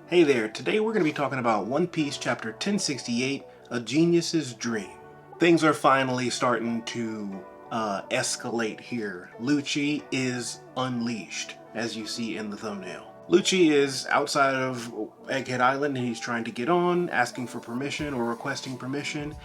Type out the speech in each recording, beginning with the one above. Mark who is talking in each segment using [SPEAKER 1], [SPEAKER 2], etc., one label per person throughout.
[SPEAKER 1] Hey there, today we're going to be talking about One Piece chapter 1068, A Genius's Dream. Things are finally starting to escalate here. Lucci is unleashed, as you see in the thumbnail. Lucci is outside of Egghead Island and he's trying to get on, asking for permission or requesting permission,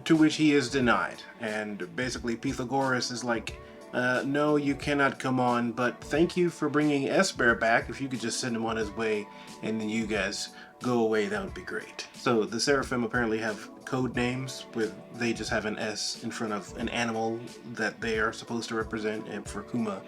[SPEAKER 1] to which he is denied. And basically Pythagoras is like, no, you cannot come on, but thank you for bringing S-Bear back. If you could just send him on his way and then you guys go away, that would be great. So the Seraphim apparently have code names where they just have an S in front of an animal that they are supposed to represent, and for Kuma,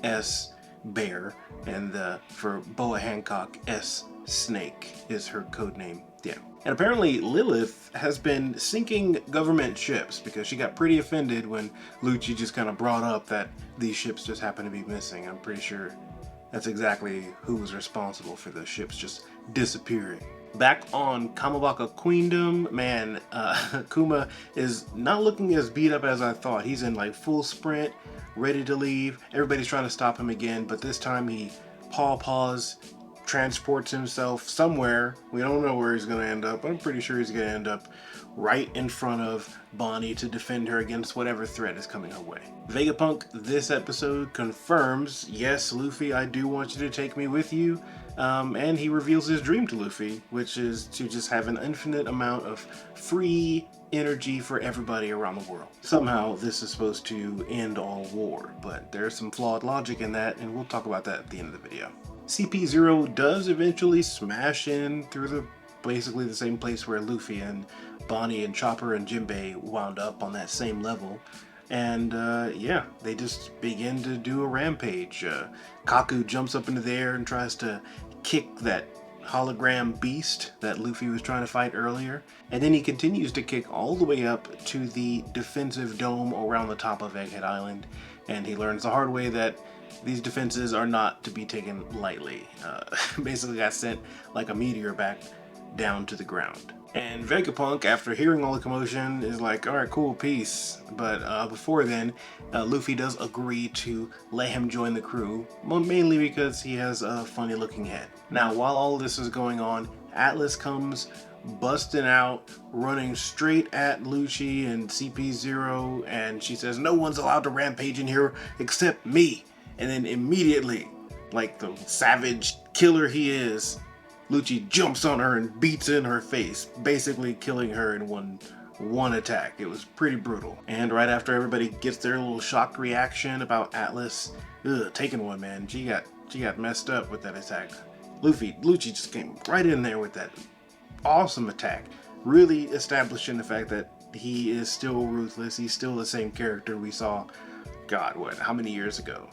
[SPEAKER 1] S, bear, and for Boa Hancock, S, snake is her code name. Yeah. And apparently Lilith has been sinking government ships because she got pretty offended when Lucci just kind of brought up that these ships just happen to be missing. I'm pretty sure that's exactly who was responsible for the ships just disappearing. Back on Kamabaka Queendom, man, Kuma is not looking as beat up as I thought. He's in like full sprint, ready to leave. Everybody's trying to stop him again, but this time he paws, transports himself somewhere. We don't know where he's going to end up. I'm pretty sure he's going to end up right in front of Bonnie to defend her against whatever threat is coming her way. Vegapunk this episode confirms, yes, Luffy, I do want you to take me with you. And he reveals his dream to Luffy, which is to just have an infinite amount of free energy for everybody around the world. Somehow this is supposed to end all war, but there's some flawed logic in that, and we'll talk about that at the end of the video. CP0 does eventually smash in through basically the same place where Luffy and Bonnie and Chopper and Jinbei wound up on that same level. And yeah, they just begin to do a rampage. Kaku jumps up into the air and tries to kick that hologram beast that Luffy was trying to fight earlier. And then he continues to kick all the way up to the defensive dome around the top of Egghead Island. And he learns the hard way that these defenses are not to be taken lightly. Basically got sent like a meteor back down to the ground. And Vegapunk, after hearing all the commotion, is like, alright, cool, peace. But before then, Luffy does agree to let him join the crew, mainly because he has a funny looking head. Now, while all this is going on, Atlas comes busting out, running straight at Lucci and CP0, and she says, no one's allowed to rampage in here except me. And then immediately, like the savage killer he is, Lucci jumps on her and beats in her face, basically killing her in one attack. It was pretty brutal. And right after everybody gets their little shocked reaction about Atlas taking one, man, she got messed up with that attack. Lucci just came right in there with that awesome attack, really establishing the fact that he is still ruthless. He's still the same character we saw, God, what, how many years ago?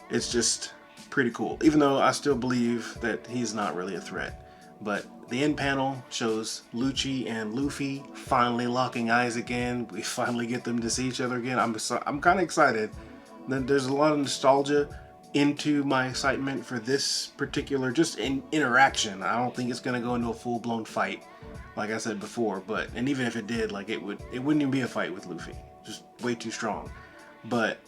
[SPEAKER 1] It's just pretty cool, even though I still believe that he's not really a threat. But the end panel shows Lucci and Luffy finally locking eyes again. We finally get them to see each other again. I'm kind of excited. There's a lot of nostalgia into my excitement for this particular just interaction. I don't think it's gonna go into a full-blown fight, like I said before. And even if it did, like it wouldn't even be a fight with Luffy. Just way too strong. But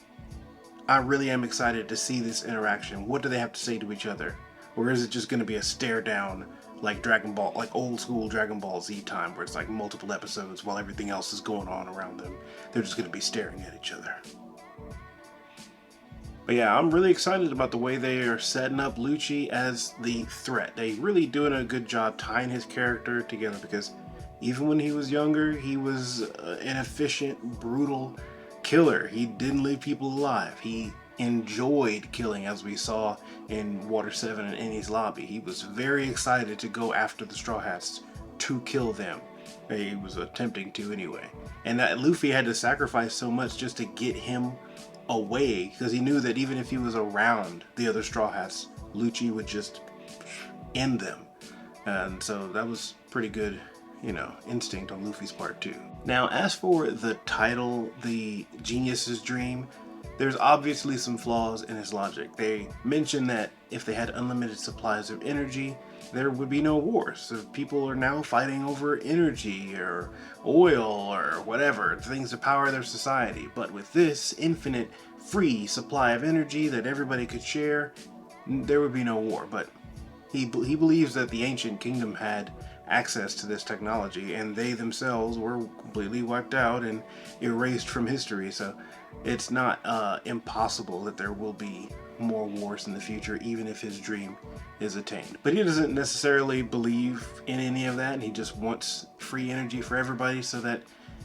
[SPEAKER 1] I really am excited to see this interaction. What do they have to say to each other? Or is it just going to be a stare down like Dragon Ball, like old school Dragon Ball Z time, where it's like multiple episodes while everything else is going on around them? They're just going to be staring at each other. But yeah, I'm really excited about the way they are setting up Lucci as the threat. They really doing a good job tying his character together, because even when he was younger, he was an efficient, brutal killer. He didn't leave people alive. He enjoyed killing, as we saw in Water 7 and Enies Lobby. He was very excited to go after the Straw Hats to kill them. He was attempting to anyway. And that Luffy had to sacrifice so much just to get him away, because he knew that even if he was around the other Straw Hats, Lucci would just end them. And so that was pretty good, instinct on Luffy's part too. Now, as for the title, The Genius's Dream, there's obviously some flaws in his logic. They mention that if they had unlimited supplies of energy, there would be no wars. So people are now fighting over energy or oil or whatever, things to power their society. But with this infinite free supply of energy that everybody could share, there would be no war. But He believes that the ancient kingdom had access to this technology, and they themselves were completely wiped out and erased from history. So it's not impossible that there will be more wars in the future, even if his dream is attained. But he doesn't necessarily believe in any of that, and he just wants free energy for everybody so that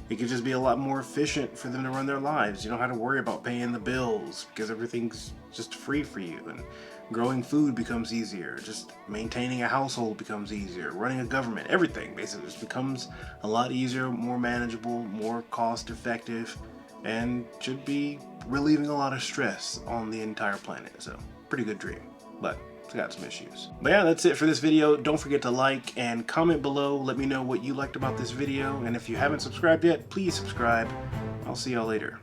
[SPEAKER 1] it could just be a lot more efficient for them to run their lives. You don't have to worry about paying the bills because everything's just free for you, and growing food becomes easier. Just maintaining a household becomes easier. Running a government, everything basically just becomes a lot easier, more manageable, more cost effective, and should be relieving a lot of stress on the entire planet. So pretty good dream, but it's got some issues. But yeah, that's it for this video. Don't forget to like and comment below. Let me know what you liked about this video, and if you haven't subscribed yet, please subscribe. I'll see y'all later.